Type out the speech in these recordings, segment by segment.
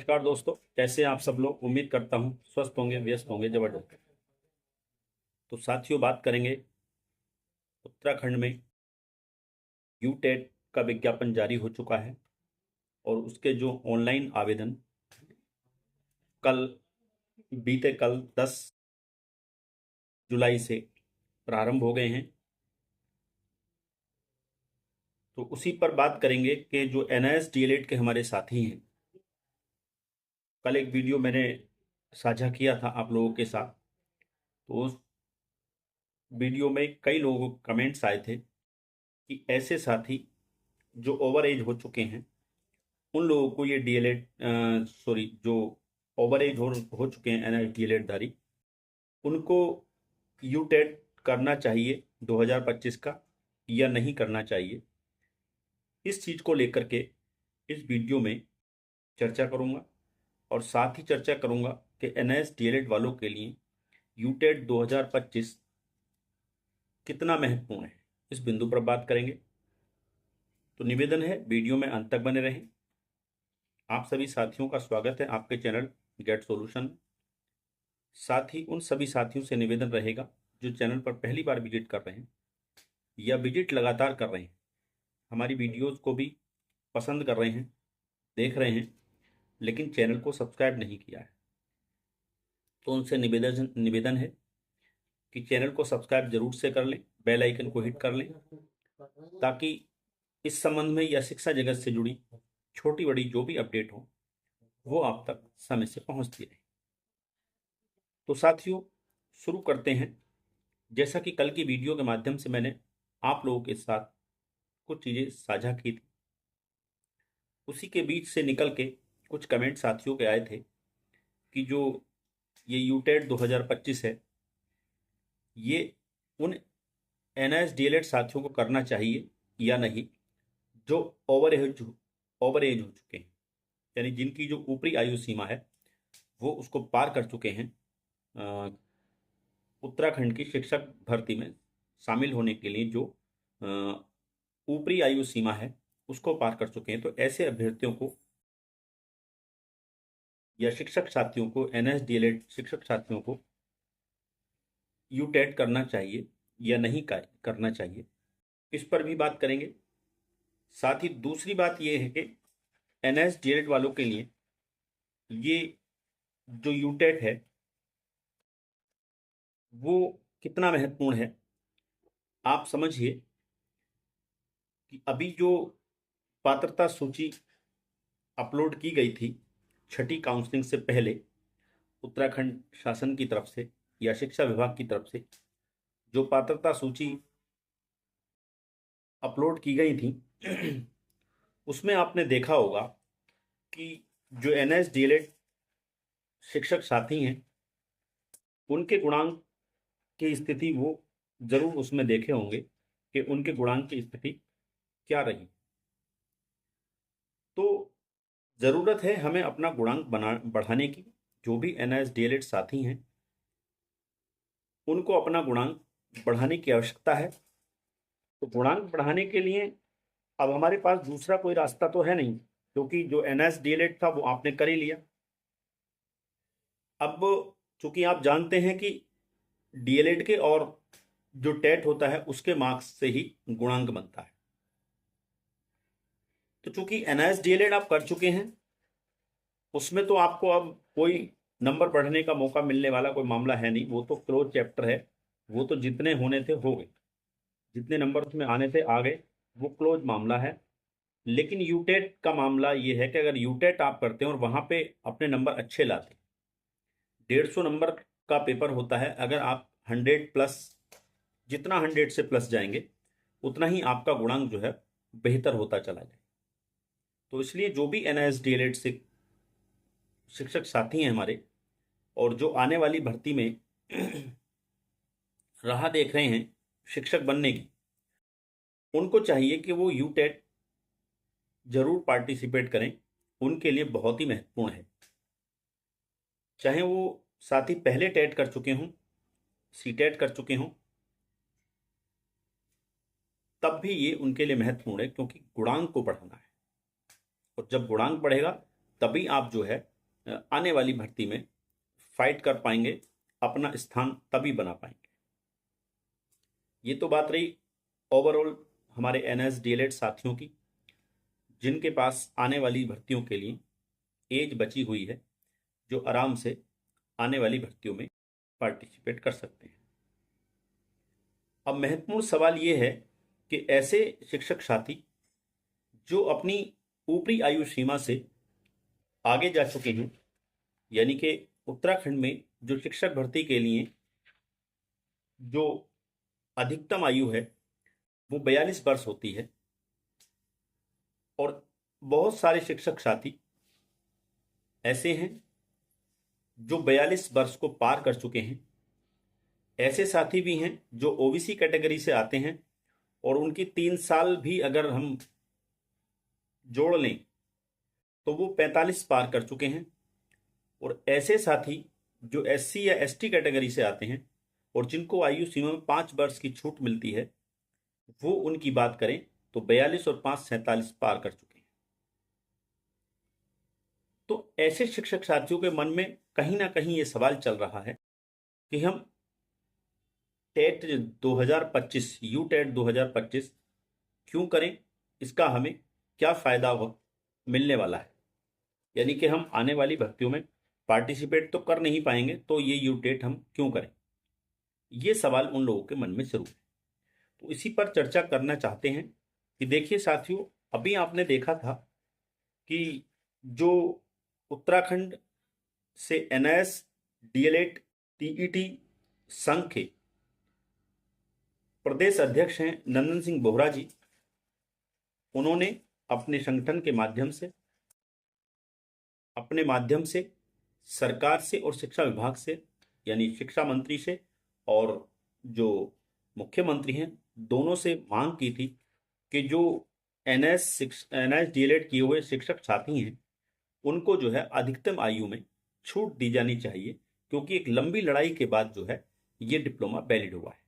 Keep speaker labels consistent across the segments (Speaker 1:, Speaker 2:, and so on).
Speaker 1: नमस्कार दोस्तों, कैसे हैं आप सब लोग। उम्मीद करता हूं स्वस्थ होंगे, व्यस्त होंगे, जबरदस्त। तो साथियों, बात करेंगे उत्तराखंड में यूटेट का विज्ञापन जारी हो चुका है और उसके जो ऑनलाइन आवेदन कल बीते कल 10 जुलाई से प्रारंभ हो गए हैं। तो उसी पर बात करेंगे कि जो एनआईएस डीएलएड के हमारे साथी हैं, कल एक वीडियो मैंने साझा किया था आप लोगों के साथ। तो उस वीडियो में कई लोगों को कमेंट्स आए थे कि ऐसे साथी जो ओवर एज हो चुके हैं उन लोगों को ये डीएलएड जो ओवर एज हो चुके हैं एनआईएस डीएलएड धारी, उनको यूटेट करना चाहिए 2025 का या नहीं करना चाहिए। इस चीज़ को लेकर के इस वीडियो में चर्चा करूंगा और साथ ही चर्चा करूंगा कि एनआईएस डीएलएड वालों के लिए यूटेट 2025 कितना महत्वपूर्ण है, इस बिंदु पर बात करेंगे। तो निवेदन है वीडियो में अंत तक बने रहें। आप सभी साथियों का स्वागत है आपके चैनल गेट सॉल्यूशन। साथ ही उन सभी साथियों से निवेदन रहेगा जो चैनल पर पहली बार विजिट कर रहे हैं या विजिट लगातार कर रहे हैं, हमारी वीडियोस को भी पसंद कर रहे हैं, देख रहे हैं, लेकिन चैनल को सब्सक्राइब नहीं किया है, तो उनसे निवेदन है कि चैनल को सब्सक्राइब जरूर से कर लें, बेल आइकन को हिट कर लें, ताकि इस संबंध में या शिक्षा जगत से जुड़ी छोटी बड़ी जो भी अपडेट हो वो आप तक समय से पहुंचती रहे। तो साथियों, शुरू करते हैं। जैसा कि कल की वीडियो के माध्यम से मैंने आप लोगों के साथ कुछ चीज़ें साझा की थी, उसी के बीच से निकल के कुछ कमेंट साथियों के आए थे कि जो ये यूटेट 2025 है, ये उन एनआईएस डीएलएड साथियों को करना चाहिए या नहीं जो ओवर एज हो चुके हैं, यानी जिनकी जो ऊपरी आयु सीमा है वो उसको पार कर चुके हैं उत्तराखंड की शिक्षक भर्ती में शामिल होने के लिए। जो ऊपरी आयु सीमा है उसको पार कर चुके हैं, तो ऐसे अभ्यर्थियों को या शिक्षक साथियों को, एनआईएस डीएलएड शिक्षक साथियों को यूटेट करना चाहिए या नहीं करना चाहिए, इस पर भी बात करेंगे। साथ ही दूसरी बात यह है कि एनआईएस डीएलएड वालों के लिए ये जो यूटेट है वो कितना महत्वपूर्ण है। आप समझिए कि अभी जो पात्रता सूची अपलोड की गई थी छठी काउंसलिंग से पहले उत्तराखंड शासन की तरफ से या शिक्षा विभाग की तरफ से जो पात्रता सूची अपलोड की गई थी उसमें आपने देखा होगा कि जो एनआईएस डीएलएड शिक्षक साथी हैं उनके गुणांक की स्थिति वो जरूर उसमें देखे होंगे कि उनके गुणांक की स्थिति क्या रही। तो जरूरत है हमें अपना गुणांक बढ़ाने की। जो भी एनआईएस डीएलएड साथी हैं उनको अपना गुणांक बढ़ाने की आवश्यकता है। तो गुणांक बढ़ाने के लिए अब हमारे पास दूसरा कोई रास्ता तो है नहीं, क्योंकि जो एनआईएस डीएलएड था वो आपने कर ही लिया। अब चूंकि आप जानते हैं कि डीएलएड के और जो टेट होता है उसके मार्क्स से ही गुणांक बनता है, तो चूंकि एनआईएस डीएलएड आप कर चुके हैं उसमें तो आपको अब कोई नंबर बढ़ने का मौका मिलने वाला कोई मामला है नहीं। वो तो क्लोज चैप्टर है, वो तो जितने होने थे हो गए, जितने नंबर उसमें आने थे आ गए, वो क्लोज मामला है। लेकिन यूटेट का मामला ये है कि अगर यूटेट आप करते हैं और वहां पे अपने नंबर अच्छे लाते, 150 नंबर का पेपर होता है, अगर आप 100 प्लस, जितना 100 से प्लस जाएंगे उतना ही आपका गुणांक जो है बेहतर होता चला जाए। तो इसलिए जो भी एनआईएस डीएलएड से शिक्षक साथी हैं हमारे और जो आने वाली भर्ती में राह देख रहे हैं शिक्षक बनने की, उनको चाहिए कि वो यूटेट जरूर पार्टिसिपेट करें। उनके लिए बहुत ही महत्वपूर्ण है, चाहे वो साथी पहले टेट कर चुके हों, सीटेट कर चुके हों, तब भी ये उनके लिए महत्वपूर्ण है, क्योंकि गुणांक को बढ़ाना है। और जब गुणांक बढ़ेगा तभी आप जो है आने वाली भर्ती में फाइट कर पाएंगे, अपना स्थान तभी बना पाएंगे। ये तो बात रही ओवरऑल हमारे एनएस डीएलएड साथियों की, जिनके पास आने वाली भर्तियों के लिए एज बची हुई है, जो आराम से आने वाली भर्तियों में पार्टिसिपेट कर सकते हैं। अब महत्वपूर्ण सवाल ये है कि ऐसे शिक्षक साथी जो अपनी ऊपरी आयु सीमा से आगे जा चुके हैं, यानी कि उत्तराखंड में जो शिक्षक भर्ती के लिए जो अधिकतम आयु है वो 42 वर्ष होती है, और बहुत सारे शिक्षक साथी ऐसे हैं जो 42 वर्ष को पार कर चुके हैं। ऐसे साथी भी हैं जो ओबीसी कैटेगरी से आते हैं और उनकी 3 साल भी अगर हम जोड़ लें तो वो 45 पार कर चुके हैं। और ऐसे साथी जो एससी या एसटी कैटेगरी से आते हैं और जिनको आयु सीमा में 5 वर्ष की छूट मिलती है, वो उनकी बात करें तो 42 और 5 47 पार कर चुके हैं। तो ऐसे शिक्षक साथियों के मन में कहीं ना कहीं ये सवाल चल रहा है कि हम टेट 2025 यू टेट 2025 क्यों करें, इसका हमें क्या फायदा मिलने वाला है, यानी कि हम आने वाली भर्तियों में पार्टिसिपेट तो कर नहीं पाएंगे, तो ये यू टेट हम क्यों करें। ये सवाल उन लोगों के मन में जरूर है। तो इसी पर चर्चा करना चाहते हैं कि देखिए साथियों, अभी आपने देखा था कि जो उत्तराखंड से एनआईएस डीएलएड टीईटी संघ के प्रदेश अध्यक्ष हैं नंदन सिंह बोहरा जी, उन्होंने अपने संगठन के माध्यम से, अपने माध्यम से सरकार से और शिक्षा विभाग से, यानी शिक्षा मंत्री से और जो मुख्यमंत्री हैं, दोनों से मांग की थी कि जो एनएस डीएलएड किए हुए शिक्षक साथी हैं उनको जो है अधिकतम आयु में छूट दी जानी चाहिए, क्योंकि एक लंबी लड़ाई के बाद जो है ये डिप्लोमा वैलिड हुआ है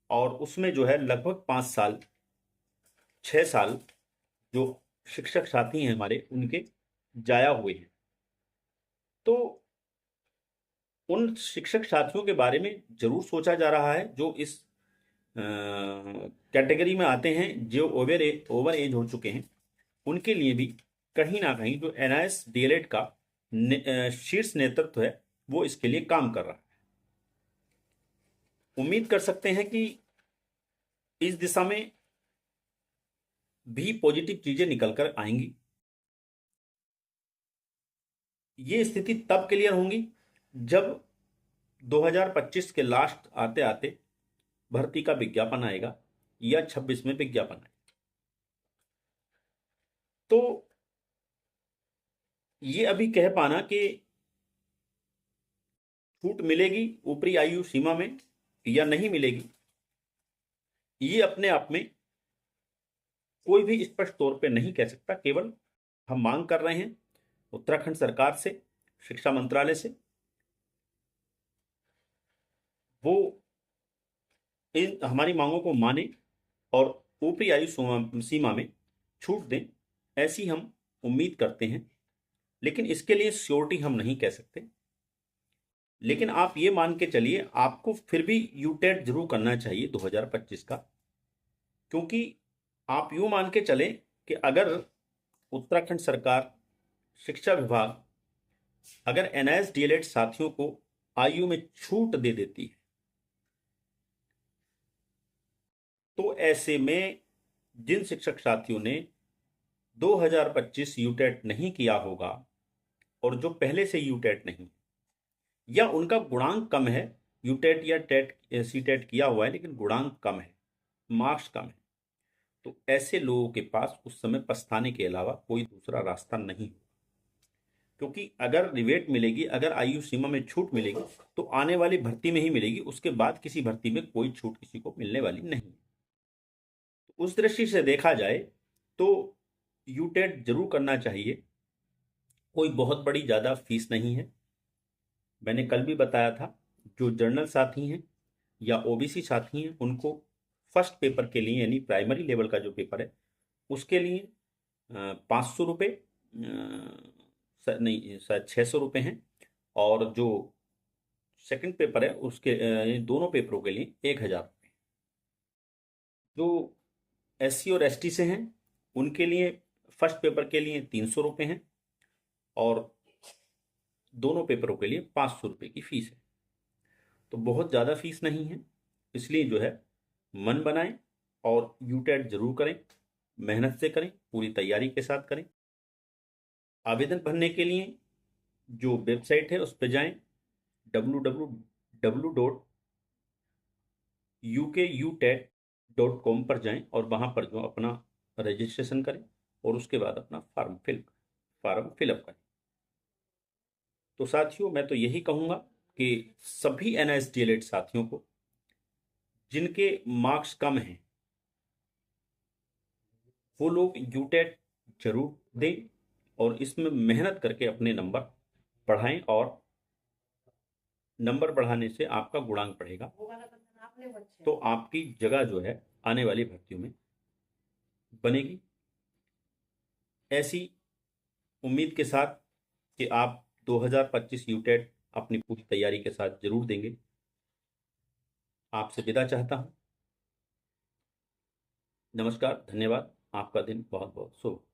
Speaker 1: और उसमें जो है लगभग 5 साल 6 साल जो शिक्षक साथी हैं हमारे उनके जाया हुए हैं। तो उन शिक्षक साथियों के बारे में जरूर सोचा जा रहा है जो इस कैटेगरी में आते हैं, जो ओवर एज हो चुके हैं। उनके लिए भी कहीं ना कहीं जो एनआईएस डीएलएड का शीर्ष नेतृत्व है वो इसके लिए काम कर रहा है। उम्मीद कर सकते हैं कि इस दिशा में भी पॉजिटिव चीजें निकल कर आएंगी। ये स्थिति तब क्लियर होंगी जब 2025 के लास्ट आते आते भर्ती का विज्ञापन आएगा या 26 में विज्ञापन आएगा। तो ये अभी कह पाना कि छूट मिलेगी ऊपरी आयु सीमा में या नहीं मिलेगी, ये अपने आप में कोई भी स्पष्ट तौर पे नहीं कह सकता। केवल हम मांग कर रहे हैं उत्तराखंड सरकार से, शिक्षा मंत्रालय से, वो इन हमारी मांगों को माने और ऊपरी आयु सीमा में छूट दें, ऐसी हम उम्मीद करते हैं। लेकिन इसके लिए श्योरिटी हम नहीं कह सकते। लेकिन आप ये मान के चलिए, आपको फिर भी यूटेट जरूर करना चाहिए 2025 का, क्योंकि आप यूं मान के चलें कि अगर उत्तराखंड सरकार, शिक्षा विभाग अगर एनआईएस डीएलएड साथियों को आयु में छूट दे देती है, तो ऐसे में जिन शिक्षक साथियों ने 2025 यूटेट नहीं किया होगा और जो पहले से यूटेट नहीं, या उनका गुणांक कम है, यूटेट या टेट सीटेट किया हुआ है लेकिन गुणांक कम है, मार्क्स कम है, तो ऐसे लोगों के पास उस समय पछताने के अलावा कोई दूसरा रास्ता नहीं। क्योंकि अगर रिवेट मिलेगी, अगर आयु सीमा में छूट मिलेगी तो आने वाली भर्ती में ही मिलेगी, उसके बाद किसी भर्ती में कोई छूट किसी को मिलने वाली नहीं। उस दृष्टि से देखा जाए तो यूटेट जरूर करना चाहिए। कोई बहुत बड़ी ज़्यादा फीस नहीं है। मैंने कल भी बताया था, जो जनरल साथी हैं या ओबीसी साथी हैं उनको फर्स्ट पेपर के लिए, यानी प्राइमरी लेवल का जो पेपर है उसके लिए 500 रुपये नहीं शायद 600 रुपये हैं, और जो सेकंड पेपर है उसके दोनों पेपरों के लिए 1000 रुपये। जो SC और ST से हैं उनके लिए फर्स्ट पेपर के लिए 300 रुपये हैं, और दोनों पेपरों के लिए 500 रुपये की फीस है। तो बहुत ज़्यादा फीस नहीं है, इसलिए जो है मन बनाएं और यूटेट जरूर करें, मेहनत से करें, पूरी तैयारी के साथ करें। आवेदन भरने के लिए जो वेबसाइट है उस पर जाएं, www.ukutet.com पर जाएं और वहां पर जो अपना रजिस्ट्रेशन करें और उसके बाद अपना फॉर्म फिलअप करें। तो साथियों, मैं तो यही कहूंगा कि सभी NIS DLED साथियों को जिनके मार्क्स कम हैं वो लोग यूटेट जरूर दें और इसमें मेहनत करके अपने नंबर बढ़ाएं, और नंबर बढ़ाने से आपका गुणांक बढ़ेगा, तो आपकी जगह जो है आने वाली भर्तियों में बनेगी। ऐसी उम्मीद के साथ कि आप 2025 यूटेट अपनी पूरी तैयारी के साथ जरूर देंगे, आपसे विदा चाहता हूं। नमस्कार, धन्यवाद। आपका दिन बहुत बहुत शुभ।